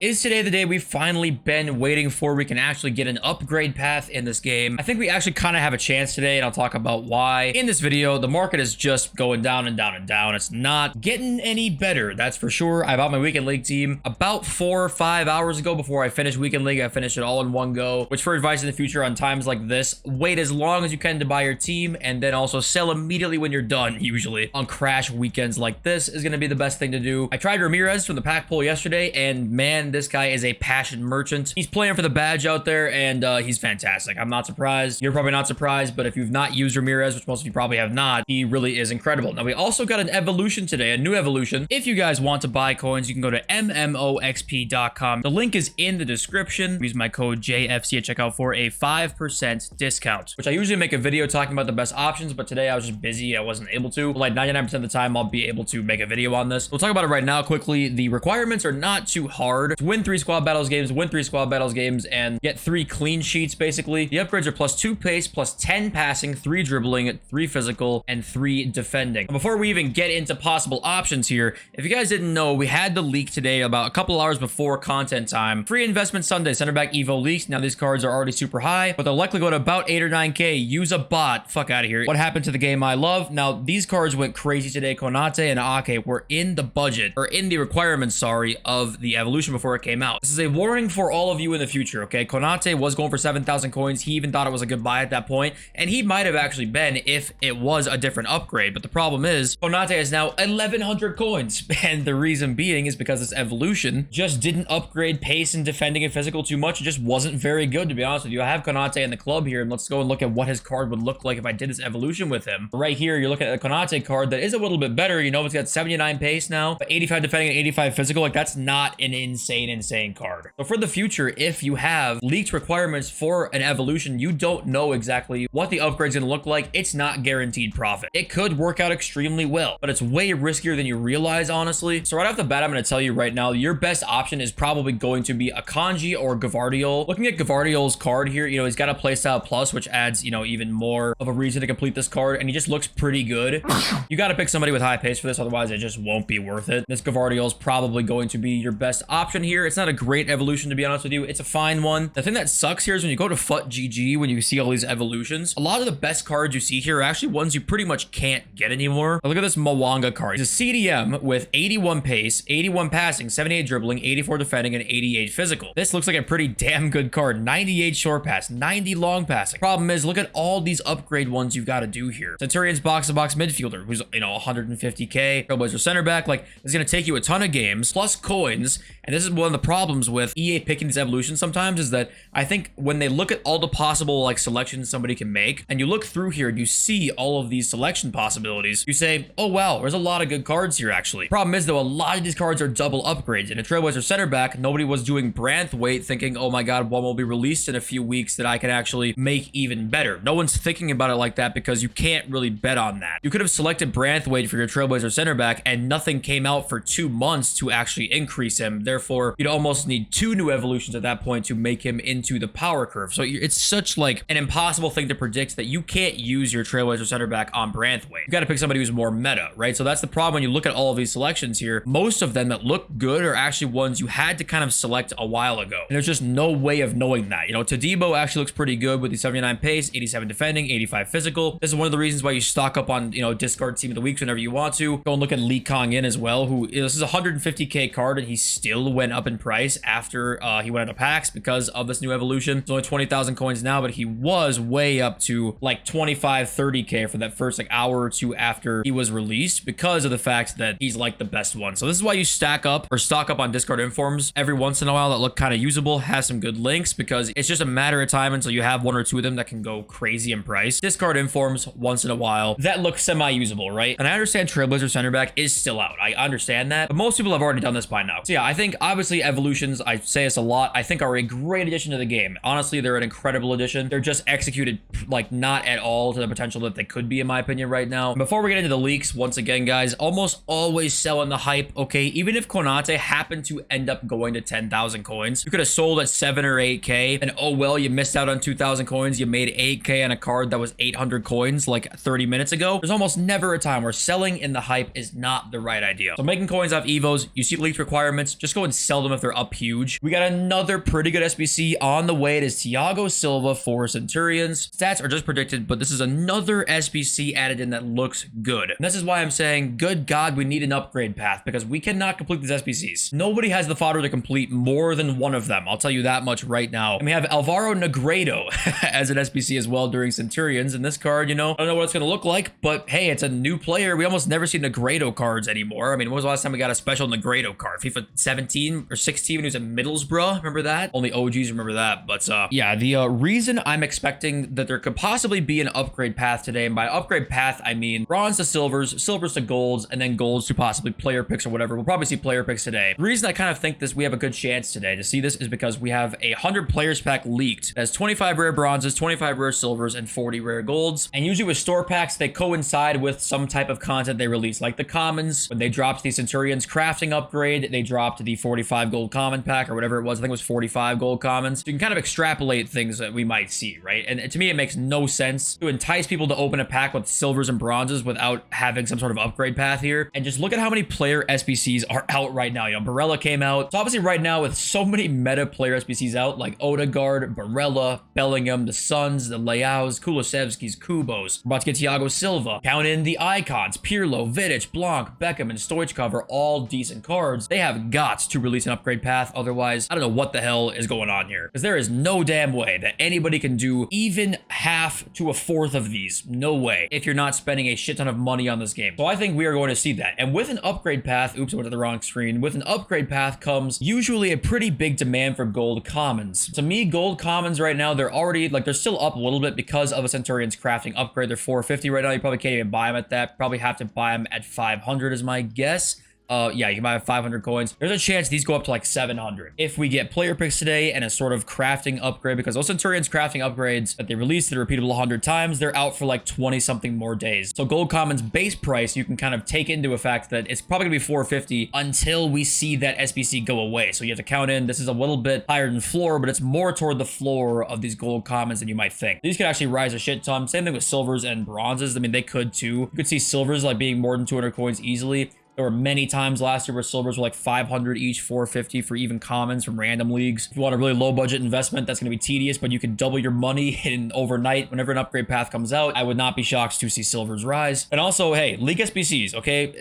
Is today the day we've finally been waiting for? We can actually get an upgrade path in this game. I think we actually kind of have a chance today, and I'll talk about why. In this video, the market is just going down and down and down. It's not getting any better, that's for sure. I bought my weekend league team about 4 or 5 hours ago before I finished weekend league. I finished it all in one go, which for advice in the future on times like this, wait as long as you can to buy your team, and then also sell immediately when you're done, usually. On crash weekends like this is going to be the best thing to do. I tried Ramirez from the pack pull yesterday, and man, this guy is a passion merchant. He's playing for the badge out there, and he's fantastic. I'm not surprised. You're probably not surprised, but if you've not used Ramirez, which most of you probably have not, he really is incredible. Now, we also got an evolution today, a new evolution. If you guys want to buy coins, you can go to mmoxp.com. The link is in the description. Use my code JFC at checkout for a 5% discount, which I usually make a video talking about the best options, but today I was just busy. I wasn't able to. Like 99% of the time, I'll be able to make a video on this. We'll talk about it right now quickly. The requirements are not too hard. To win 3 squad battles games, win 3 squad battles games, and get 3 clean sheets, basically. The upgrades are plus 2 pace, plus 10 passing, 3 dribbling, 3 physical, and 3 defending. Before we even get into possible options here, if you guys didn't know, we had the leak today about a couple hours before content time. Free investment Sunday, center back Evo leaks. Now these cards are already super high, but they'll likely go to about 8 or 9K. Use a bot. Fuck out of here. What happened to the game I love? Now, these cards went crazy today. Konate and Ake were in the budget, or in the requirements, sorry, of the evolution before it came out. This is a warning for all of you in the future, okay? Konate was going for 7,000 coins. He even thought it was a good buy at that point, and he might have actually been if it was a different upgrade. But the problem is, Konate is now 1,100 coins, and the reason being is because this evolution just didn't upgrade pace and defending and physical too much. It just wasn't very good, to be honest with you. I have Konate in the club here, and let's go and look at what his card would look like if I did this evolution with him. Right here, you're looking at a Konate card that is a little bit better. You know, it's got 79 pace now, but 85 defending and 85 physical. Like, that's not an insane card. So for the future, if you have leaked requirements for an evolution, you don't know exactly what the upgrade's gonna look like. It's not guaranteed profit. It could work out extremely well, but it's way riskier than you realize, honestly. So right off the bat, I'm gonna tell you right now, your best option is probably going to be a Kanji or Gavardiol. Looking at Gavardiol's card here, you know, he's got a playstyle plus, which adds, you know, even more of a reason to complete this card, and he just looks pretty good. You gotta pick somebody with high pace for this, otherwise it just won't be worth it. This Gavardiol is probably going to be your best option here. It's not a great evolution, to be honest with you. It's a fine one. The thing that sucks here is when you go to FUT GG, when you see all these evolutions, a lot of the best cards you see here are actually ones you pretty much can't get anymore. Look at this Mwanga card. He's a CDM with 81 pace, 81 passing, 78 dribbling, 84 defending, and 88 physical. This looks like a pretty damn good card. 98 short pass, 90 long passing. Problem is, look at all these upgrade ones you've got to do here. Centurion's box-to-box midfielder, who's, you know, 150K. Trailblazer center back, like, it's going to take you a ton of games, plus coins. And this is one of the problems with EA picking these evolutions sometimes, is that I think when they look at all the possible, like, selections somebody can make, and you look through here and you see all of these selection possibilities, you say, oh wow, there's a lot of good cards here, actually. Problem is, though, a lot of these cards are double upgrades. In a Trailblazer center back, nobody was doing Branthwaite thinking, oh my god, one will be released in a few weeks that I can actually make even better. No one's thinking about it like that because you can't really bet on that. You could have selected Branthwaite for your Trailblazer center back and nothing came out for 2 months to actually increase him. Therefore, you'd almost need 2 new evolutions at that point to make him into the power curve. So it's such like an impossible thing to predict that you can't use your Trailblazer center back on Branthwaite. You got to pick somebody who's more meta, right? So that's the problem when you look at all of these selections here. Most of them that look good are actually ones you had to kind of select a while ago. And there's just no way of knowing that. You know, Todibo actually looks pretty good with the 79 pace, 87 defending, 85 physical. This is one of the reasons why you stock up on, you know, discard team of the weeks whenever you want to. Go and look at Lee Kong In as well, who, this is a 150K card, and he still went up in price after he went out of packs because of this new evolution. It's only 20,000 coins now, but he was way up to like 25, 30K for that first like hour or two after he was released because of the fact that he's like the best one. So this is why you stack up or stock up on discard informs every once in a while that look kind of usable, has some good links, because it's just a matter of time until you have 1 or 2 of them that can go crazy in price. Discard informs once in a while that look semi-usable, right? And I understand Trailblazer center back is still out. I understand that, but most people have already done this by now. So yeah, I think obviously evolutions, I say this a lot, I think are a great addition to the game. Honestly, they're an incredible addition. They're just executed like not at all to the potential that they could be, in my opinion, right now. Before we get into the leaks, once again, guys, almost always selling the hype, okay? Even if Konate happened to end up going to 10,000 coins, you could have sold at 7 or 8K, and oh well, you missed out on 2,000 coins. You made 8K on a card that was 800 coins like 30 minutes ago. There's almost never a time where selling in the hype is not the right idea. So making coins off Evos, you see leaked requirements, just go and sell them if they're up huge. We got another pretty good SBC on the way. It is Thiago Silva for Centurions. Stats are just predicted, but this is another SBC added in that looks good. And this is why I'm saying, good God, we need an upgrade path because we cannot complete these SBCs. Nobody has the fodder to complete more than one of them. I'll tell you that much right now. And we have Alvaro Negredo as an SBC as well during Centurions. And this card, you know, I don't know what it's going to look like, but hey, it's a new player. We almost never see Negredo cards anymore. I mean, when was the last time we got a special Negredo card? FIFA 17 or 16 when he was at Middlesbrough. Remember that? Only OGs remember that. But yeah, the reason I'm expecting that there could possibly be an upgrade path today, and by upgrade path, I mean bronze to silvers, silvers to golds, and then golds to possibly player picks or whatever. We'll probably see player picks today. The reason I kind of think this we have a good chance today to see this is because we have a 100 players pack leaked. It has 25 rare bronzes, 25 rare silvers, and 40 rare golds. And usually with store packs, they coincide with some type of content they release, like the commons. When they dropped the Centurions crafting upgrade, they dropped the 45 gold common pack or whatever it was. I think it was 45 gold commons. So you can kind of extrapolate things that we might see, right? And to me, it makes no sense to entice people to open a pack with silvers and bronzes without having some sort of upgrade path here. And just look at how many player SBCs are out right now. You know, Barella came out. So obviously right now with so many meta player SBCs out, like Odegaard, Barella, Bellingham, the Suns, the Leaos, Kulusevskis, Kubos. We're about to get Thiago Silva. Count in the icons, Pirlo, Vidic, Blanc, Beckham, and Stoichkov are all decent cards. They have got to release an upgrade path. Otherwise, I don't know what the hell is going on here. Because there is no damn way that anybody can do even half to a fourth of these. No way. If you're not spending a shit ton of money on this game. So I think we are going to see that. And with an upgrade path, oops, I went to the wrong screen. With an upgrade path comes usually a pretty big demand for gold commons. To me, gold commons right now, they're already, like, they're still up a little bit because of a Centurion's crafting upgrade. They're 450 right now. You probably can't even buy them at that. Probably have to buy them at 500 is my guess. Yeah, you can buy 500 coins. There's a chance these go up to like 700 if we get player picks today and a sort of crafting upgrade, because those Centurions crafting upgrades that they released that are repeatable 100 times, they're out for like 20 something more days. So gold commons base price, you can kind of take into effect that it's probably gonna be 450 until we see that SBC go away. So you have to count in, this is a little bit higher than floor, but it's more toward the floor of these gold commons than you might think. These could actually rise a shit ton. Same thing with silvers and bronzes. I mean, they could too. You could see silvers like being more than 200 coins easily. There were many times last year where silvers were like 500 each, 450 for even commons from random leagues. If you want a really low budget investment, that's going to be tedious, but you could double your money in overnight. Whenever an upgrade path comes out, I would not be shocked to see silvers rise. And also, hey, League SBCs, okay?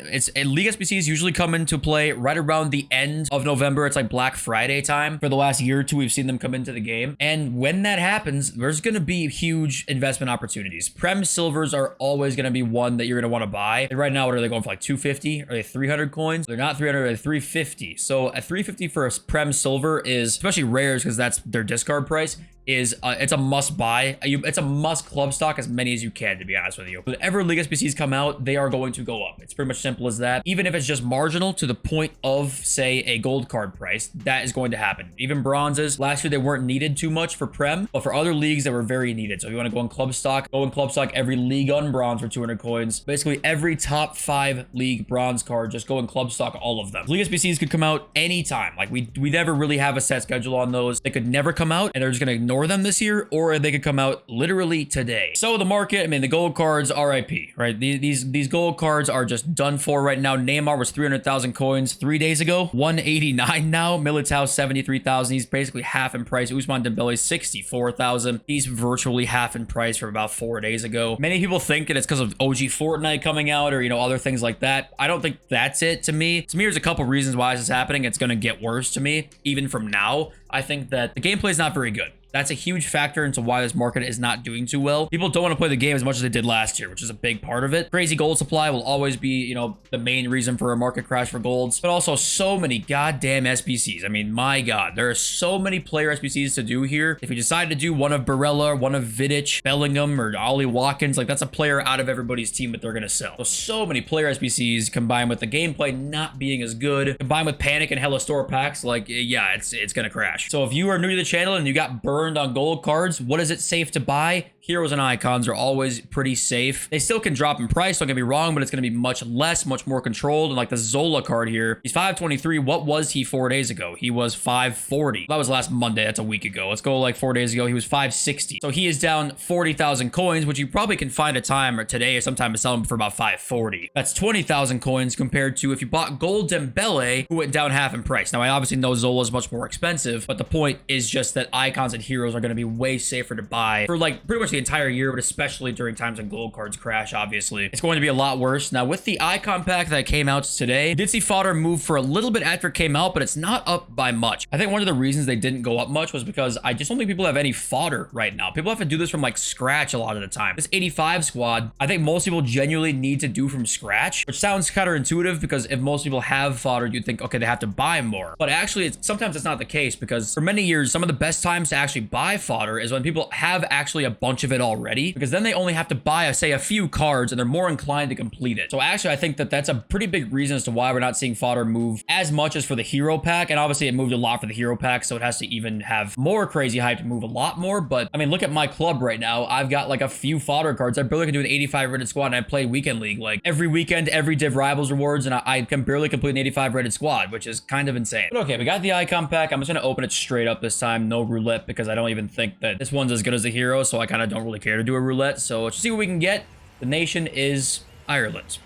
League SBCs usually come into play right around the end of November. It's like Black Friday time. For the last year or two, we've seen them come into the game. And when that happens, there's going to be huge investment opportunities. Prem silvers are always going to be one that you're going to want to buy. And right now, what are they going for, like 250? Are they 300 coins? They're not 300, they're 350. So at 350 for a Prem silver is, especially rares, because that's their discard price, is it's a must buy. It's a must club stock as many as you can, to be honest with you. Whenever League SBCs come out, they are going to go up. It's pretty much simple as that. Even if it's just marginal to the point of, say, a gold card price, that is going to happen. Even bronzes, last year they weren't needed too much for Prem, but for other leagues they were very needed. So if you want to go in club stock, go in club stock every league on bronze for 200 coins. Basically every top 5 league bronze card, just go in club stock all of them. League SBCs could come out anytime. Like we never really have a set schedule on those. They could never come out and they're just going to ignore them this year, or they could come out literally today. So the market, I mean, the gold cards, RIP, right? These gold cards are just done for right now. Neymar was 300,000 coins 3 days ago, 189 now. Militao 73,000. He's basically half in price. Ousmane Dembele 64,000. He's virtually half in price from about 4 days ago. Many people think that it's because of OG Fortnite coming out, or, you know, other things like that. I don't think that's it. To me, there's a couple reasons why this is happening. It's going to get worse to me even from now. I think that the gameplay is not very good. That's a huge factor into why this market is not doing too well. People don't want to play the game as much as they did last year, which is a big part of it. Crazy gold supply will always be, you know, the main reason for a market crash for golds, but also so many goddamn SBCs. I mean, my God, there are so many player SBCs to do here. If you decide to do one of Barella, one of Vidic, Bellingham, or Ollie Watkins, like that's a player out of everybody's team that they're going to sell. So many player SBCs combined with the gameplay not being as good, combined with panic and hella store packs, like, yeah, it's going to crash. So if you are new to the channel and you got burned burned on gold cards. What is it safe to buy? Heroes and icons are always pretty safe. They still can drop in price, don't get me wrong, but it's going to be much less, much more controlled. And like the Zola card here, he's 523. What was he 4 days ago? He was 540. That was last Monday. That's a week ago. Let's go like 4 days ago. He was 560. So he is down 40,000 coins, which you probably can find a time or today or sometime to sell him for about 540. That's 20,000 coins compared to if you bought gold Dembele, who went down half in price. Now, I obviously know Zola is much more expensive, but the point is just that icons and heroes are going to be way safer to buy for like pretty much the entire year, but especially during times when gold cards crash, obviously. It's going to be a lot worse. Now, with the icon pack that came out today, you did see fodder move for a little bit after it came out, but it's not up by much. I think one of the reasons they didn't go up much was because I just don't think people have any fodder right now. People have to do this from like scratch a lot of the time. This 85 squad, I think most people genuinely need to do from scratch, which sounds counterintuitive because if most people have fodder, you'd think, okay, they have to buy more. But actually, sometimes it's not the case because for many years, some of the best times to actually buy fodder is when people have actually a bunch of it already, because then they only have to buy, say, a few cards and they're more inclined to complete it. So actually, I think that that's a pretty big reason as to why we're not seeing fodder move as much as for the hero pack. And obviously, it moved a lot for the hero pack, so it has to even have more crazy hype to move a lot more. But I mean, look at my club right now. I've got like a few fodder cards. I barely can do an 85 rated squad, and I play weekend league like every weekend, every div rivals rewards, and I can barely complete an 85 rated squad, which is kind of insane. But okay, we got the icon pack. I'm just gonna open it straight up this time, no roulette, because I don't even think that this one's as good as the hero, so I kind of don't really care to do a roulette. So let's see what we can get. The nation is Ireland.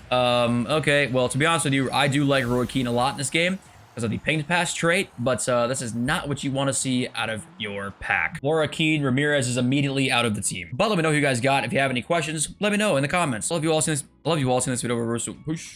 Okay, well, to be honest with you, I do like Roy Keane a lot in this game because of the pinged pass trait, but this is not what you want to see out of your pack. Laura Keane Ramirez is immediately out of the team. But let me know who you guys got. If you have any questions, let me know in the comments. I love you all seeing this video over. So push.